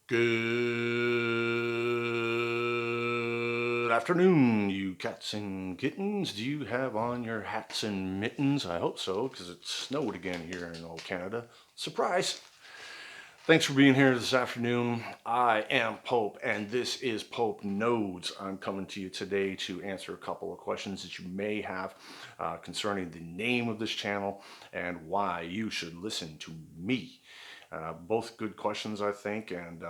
Good afternoon, you cats and kittens. Do you have on your hats and mittens? I hope so, because it snowed again here in old Canada. Surprise! Thanks for being here this afternoon. I am Pope, and this is Pope Nodes. I'm coming to you today to answer a couple of questions that you may have concerning the name of this channel and why you should listen to me. Both good questions, I think, and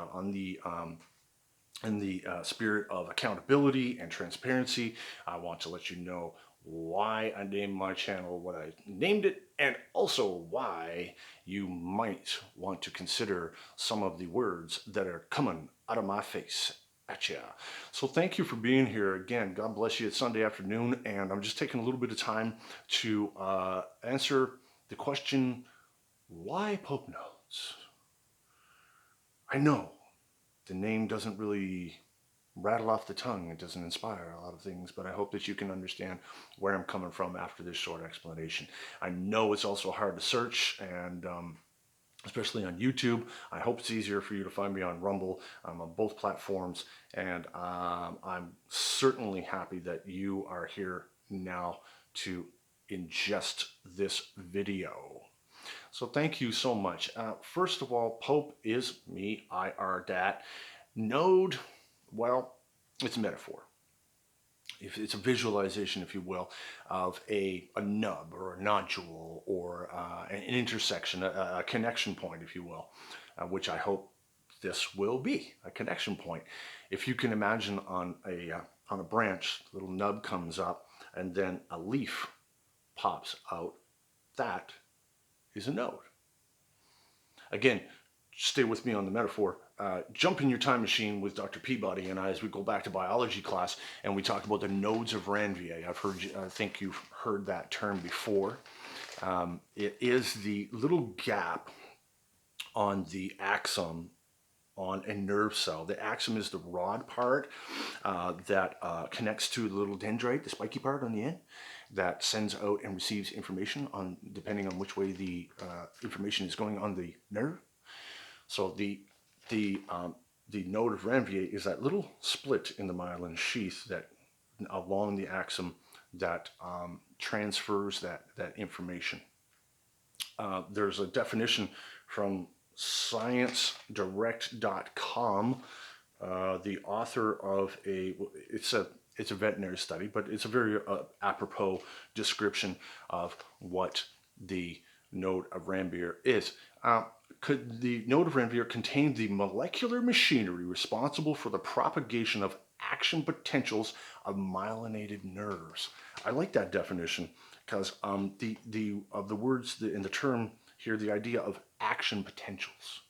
in the spirit of accountability and transparency, I want to let you know why I named my channel what I named it, and also why you might want to consider some of the words that are coming out of my face at you. So thank you for being here again. God bless you. It's Sunday afternoon, and I'm just taking a little bit of time to answer the question, why PopeNodes? I know the name doesn't really rattle off the tongue. It doesn't inspire a lot of things, but I hope that you can understand where I'm coming from after this short explanation. I know it's also hard to search, and especially on YouTube. I hope it's easier for you to find me on Rumble. I'm on both platforms, and I'm certainly happy that you are here now to ingest this video. So thank you so much. First of all, Pope is me, IR dat. Node, well, it's a metaphor. It's a visualization, if you will, of a nub or a nodule or an intersection, a connection point, if you will, which I hope this will be, a connection point. If you can imagine on a branch, a little nub comes up and then a leaf pops out, that is a node. Again, stay with me on the metaphor. Jump in your time machine with Dr. Peabody and I as we go back to biology class, and we talked about the nodes of Ranvier. I think you've heard that term before. It is the little gap on the axon on a nerve cell. The axon is the rod part that connects to the little dendrite, the spiky part on the end, that sends out and receives information on depending on which way the information is going on the nerve. So the node of Ranvier is that little split in the myelin sheath that along the axon that transfers that information. There's a definition from sciencedirect.com. The author of it's a veterinary study, but it's a very apropos description of what the node of Ranvier is. Could the node of Ranvier contain the molecular machinery responsible for the propagation of action potentials of myelinated nerves? I like that definition because the words in the term here, the idea of action potentials.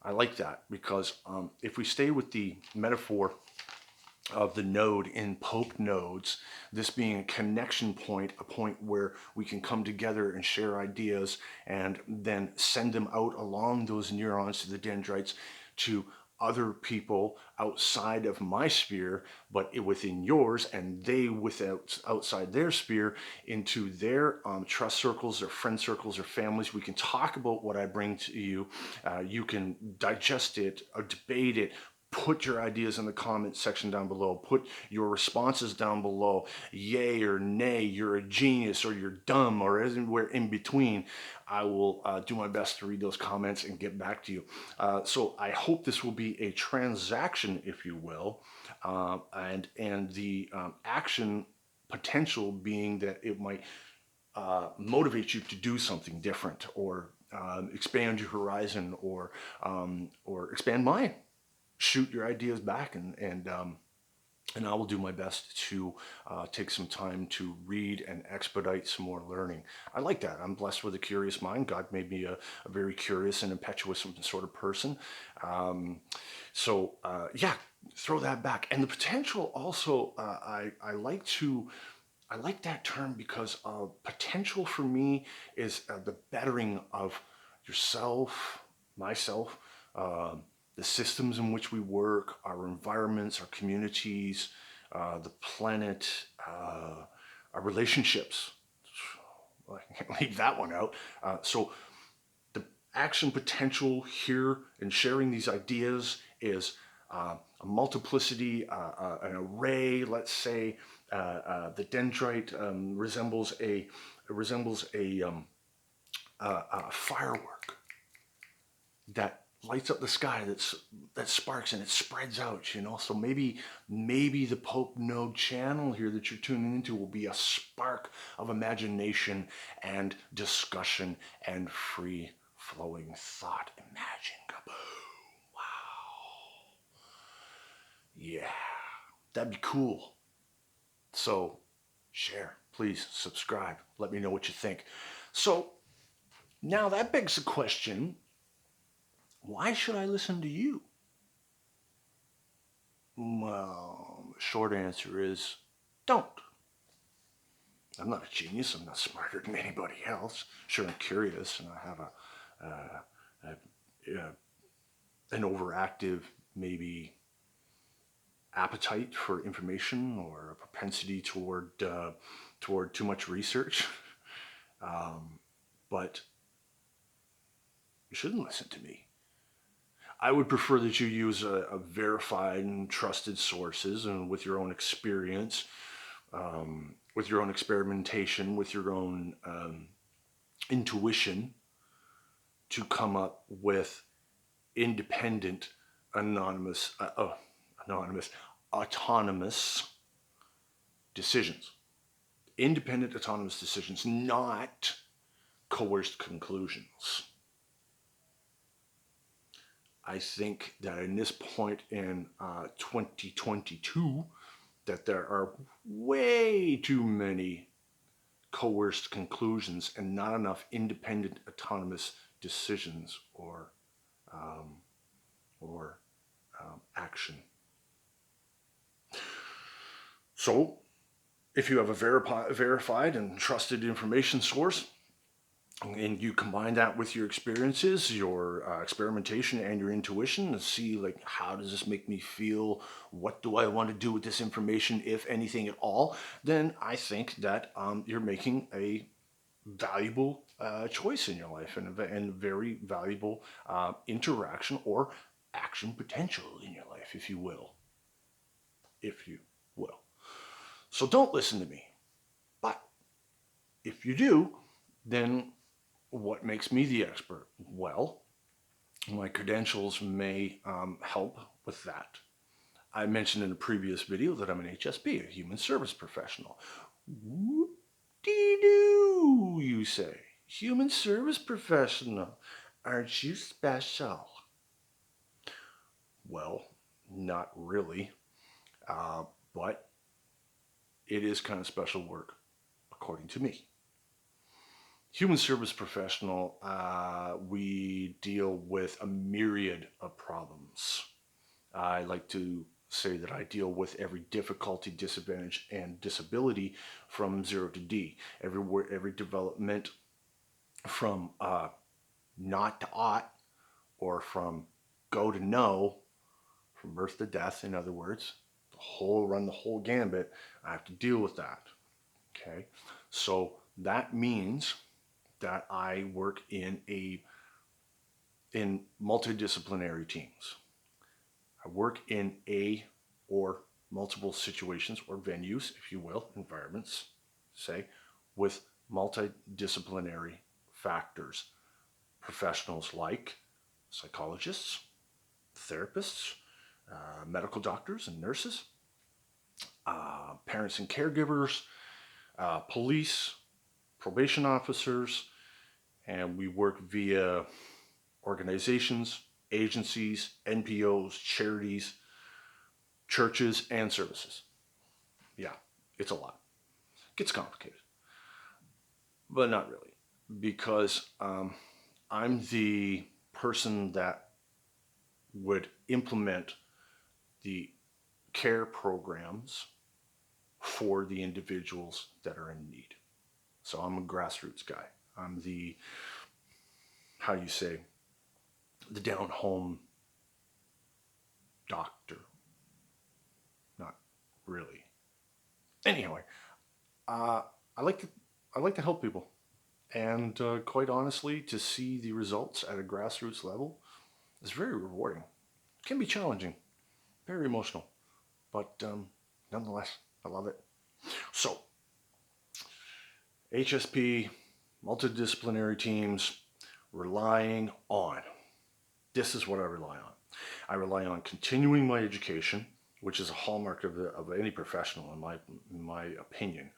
I like that because if we stay with the metaphor of the node in PopeNodes, this being a connection point, a point where we can come together and share ideas and then send them out along those neurons to the dendrites to other people outside of my sphere, but within yours, and they outside their sphere into their trust circles, their friend circles, or families. We can talk about what I bring to you. You can digest it, or debate it, put your ideas in the comment section down below. Put your responses down below. Yay or nay, you're a genius or you're dumb or anywhere in between. I will do my best to read those comments and get back to you. So I hope this will be a transaction, if you will, and the action potential being that it might motivate you to do something different or expand your horizon or expand mine. Shoot your ideas back, and I will do my best to take some time to read and expedite some more learning. I like that. I'm blessed with a curious mind. God made me a very curious and impetuous sort of person. Yeah, throw that back. And the potential also, I like that term because potential for me is the bettering of yourself, myself, the systems in which we work, our environments, our communities, the planet, our relationships. I can't leave that one out. So action potential here in sharing these ideas is a multiplicity, an array. Let's say the dendrite resembles a firework that lights up the sky. That sparks and it spreads out. So maybe the Pope Node channel here that you're tuning into will be a spark of imagination and discussion and free flowing thought. Imagine, kaboom! Wow, yeah, that'd be cool. So share, please subscribe. Let me know what you think. So now that begs the question, why should I listen to you? Well, the short answer is don't. I'm not a genius. I'm not smarter than anybody else. Sure, I'm curious and I have an overactive, maybe, appetite for information or a propensity toward too much research. But you shouldn't listen to me. I would prefer that you use a verified and trusted sources, and with your own experience, with your own experimentation, with your own intuition, to come up with independent, anonymous, autonomous decisions. Independent, autonomous decisions, not coerced conclusions. I think that in this point in 2022, that there are way too many coerced conclusions and not enough independent, autonomous decisions or action. So, if you have a verified and trusted information source, and you combine that with your experiences, your experimentation, and your intuition, and see, like, how does this make me feel? What do I want to do with this information, if anything at all? Then I think that you're making a valuable choice in your life, and very valuable interaction or action potential in your life, if you will. If you will. So don't listen to me. But if you do, then what makes me the expert? Well, my credentials may help with that. I mentioned in a previous video that I'm an HSP, a human service professional. Whoop-dee-doo, you say. Human service professional. Aren't you special? Well, not really. But it is kind of special work, according to me. Human service professional, we deal with a myriad of problems. I like to say that I deal with every difficulty, disadvantage, and disability from 0 to D. Every development from not to ought, or from go to no, from birth to death, in other words, run the whole gambit. I have to deal with that. Okay, so that means that I work in multidisciplinary teams. I work in or multiple situations or venues, if you will, environments, say, with multidisciplinary factors. Professionals like psychologists, therapists, medical doctors and nurses, parents and caregivers, police, probation officers, and we work via organizations, agencies, NPOs, charities, churches, and services. Yeah, it's a lot. It gets complicated, but not really, because I'm the person that would implement the care programs for the individuals that are in need. So I'm a grassroots guy. I'm the, the down home doctor. Not really. Anyway, I like to help people, And quite honestly, to see the results at a grassroots level is very rewarding. It can be challenging, very emotional, but nonetheless, I love it. So, HSP, multidisciplinary teams, relying on. This is what I rely on. I rely on continuing my education, which is a hallmark of any professional, in my opinion.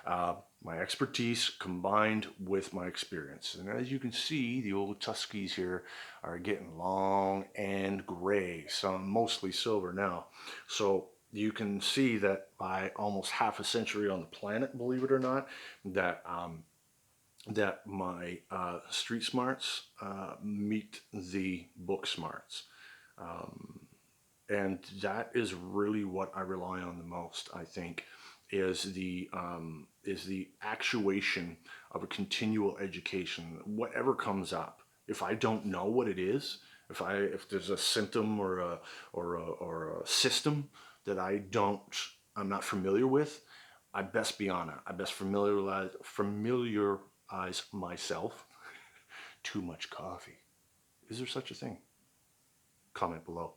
My expertise combined with my experience. And as you can see, the old Tuskies here are getting long and gray, some mostly silver now. So you can see that by almost half a century on the planet, believe it or not, that my street smarts meet the book smarts. And that is really what I rely on the most, I think, is the actuation of a continual education. Whatever comes up, if I don't know what it is, if there's a symptom or a system that I'm not familiar with, I best be on it. I best familiarize myself. Too much coffee. Is there such a thing? Comment below.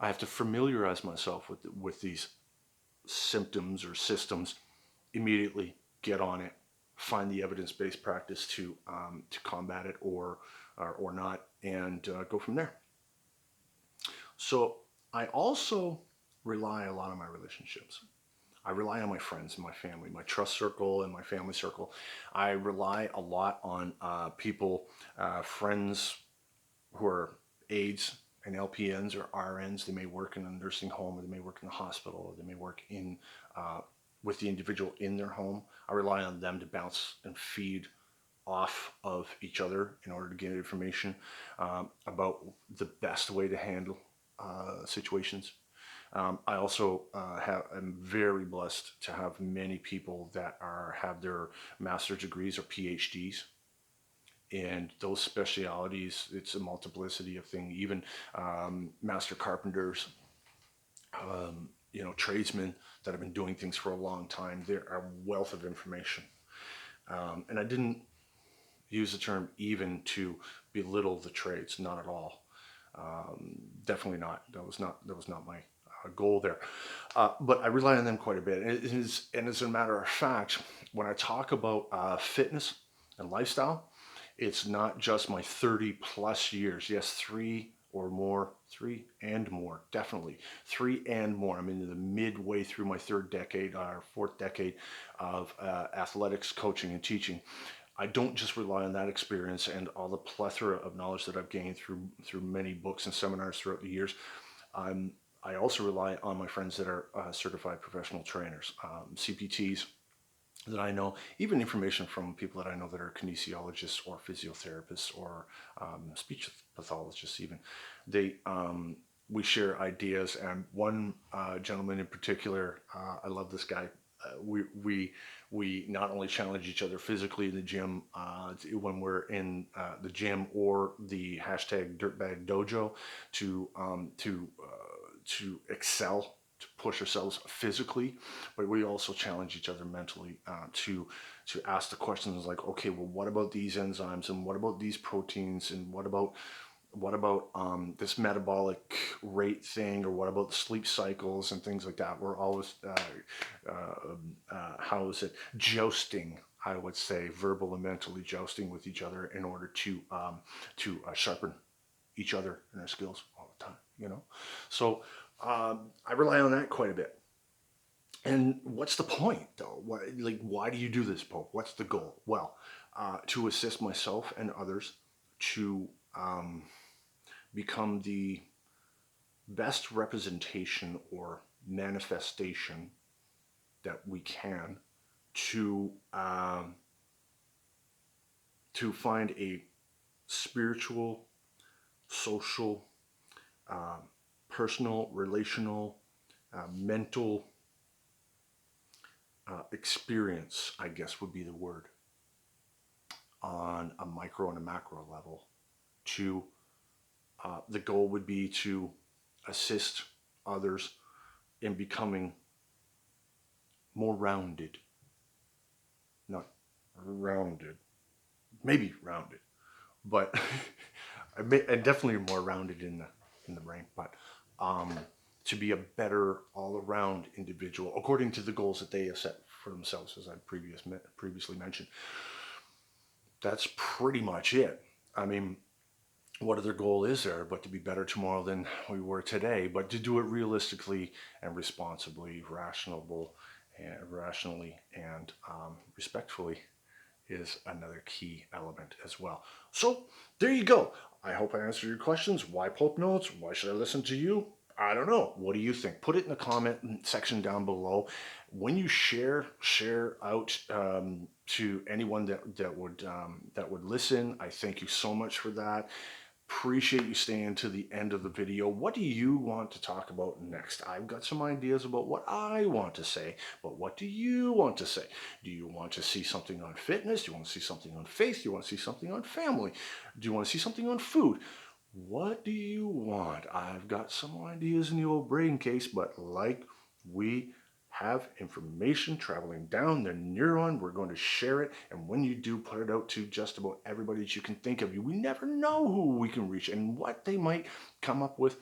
I have to familiarize myself with these symptoms or systems immediately. Get on it. Find the evidence-based practice to combat it or not, and go from there. So I also rely a lot on my relationships. I rely on my friends and my family, my trust circle and my family circle. I rely a lot on people, friends who are aides and LPNs or RNs. They may work in a nursing home, or they may work in the hospital, or they may work in with the individual in their home. I rely on them to bounce and feed off of each other in order to get information about the best way to handle situations. I also am very blessed to have many people that have their master's degrees or PhDs. And those specialities, it's a multiplicity of things. Even master carpenters, tradesmen that have been doing things for a long time. They're a wealth of information. And I didn't use the term even to belittle the trades, not at all. Definitely not. That was not my goal there. But I rely on them quite a bit. And as a matter of fact, when I talk about fitness and lifestyle, it's not just my 30 plus years. Yes, three and more, definitely. 3 and more. I'm into the midway through my third decade or fourth decade of athletics, coaching, and teaching. I don't just rely on that experience and all the plethora of knowledge that I've gained through many books and seminars throughout the years. I also rely on my friends that are certified professional trainers, CPTs that I know, even information from people that I know that are kinesiologists or physiotherapists or speech pathologists even. We share ideas, and one gentleman in particular, I love this guy. We not only challenge each other physically in the gym when we're in the gym or the hashtag Dirtbag Dojo to excel, to push ourselves physically, but we also challenge each other mentally to ask the questions like, okay, well, what about these enzymes, and what about these proteins, and what about this metabolic rate thing, or what about the sleep cycles and things like that. We're always jousting, I would say, verbal and mentally jousting with each other in order to sharpen each other and our skills all the time. So I rely on that quite a bit. And what's the point, though? Why do you do this, Pope? What's the goal? Well, to assist myself and others to become the best representation or manifestation that we can to find a spiritual, social, personal, relational, mental experience, I guess would be the word, on a micro and a macro level. The goal would be to assist others in becoming more rounded, not rounded, maybe rounded, but and definitely more rounded in the brain. But um, to be a better all-around individual, according to the goals that they have set for themselves, as I previously mentioned. That's pretty much it. I mean, what other goal is there but to be better tomorrow than we were today, but to do it realistically and responsibly, rationally and respectfully is another key element as well. So there you go. I hope I answered your questions. Why PopeNodes? Why should I listen to you? I don't know. What do you think? Put it in the comment section down below. When you share out to anyone that would listen. I thank you so much for that. Appreciate you staying to the end of the video. What do you want to talk about next? I've got some ideas about what I want to say, but what do you want to say? Do you want to see something on fitness? Do you want to see something on faith? Do you want to see something on family? Do you want to see something on food? What do you want? I've got some ideas in the old brain case, but like we have information traveling down the neuron, we're going to share it. And when you do, put it out to just about everybody that you can think of. We never know who we can reach and what they might come up with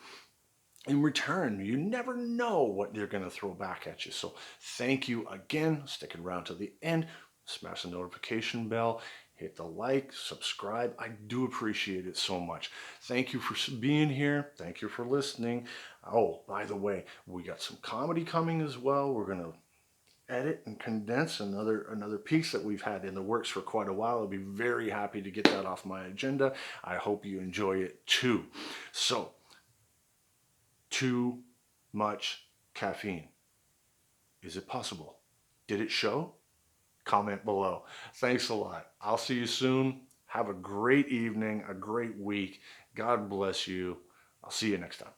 in return. You never know what they're going to throw back at you. So thank you again. Sticking around to the end. Smash the notification bell. Hit the like, subscribe. I do appreciate it so much. Thank you for being here. Thank you for listening. Oh, by the way, we got some comedy coming as well. We're going to edit and condense another piece that we've had in the works for quite a while. I'll be very happy to get that off my agenda. I hope you enjoy it too. So, too much caffeine. Is it possible? Did it show? Comment below. Thanks a lot. I'll see you soon. Have a great evening, a great week. God bless you. I'll see you next time.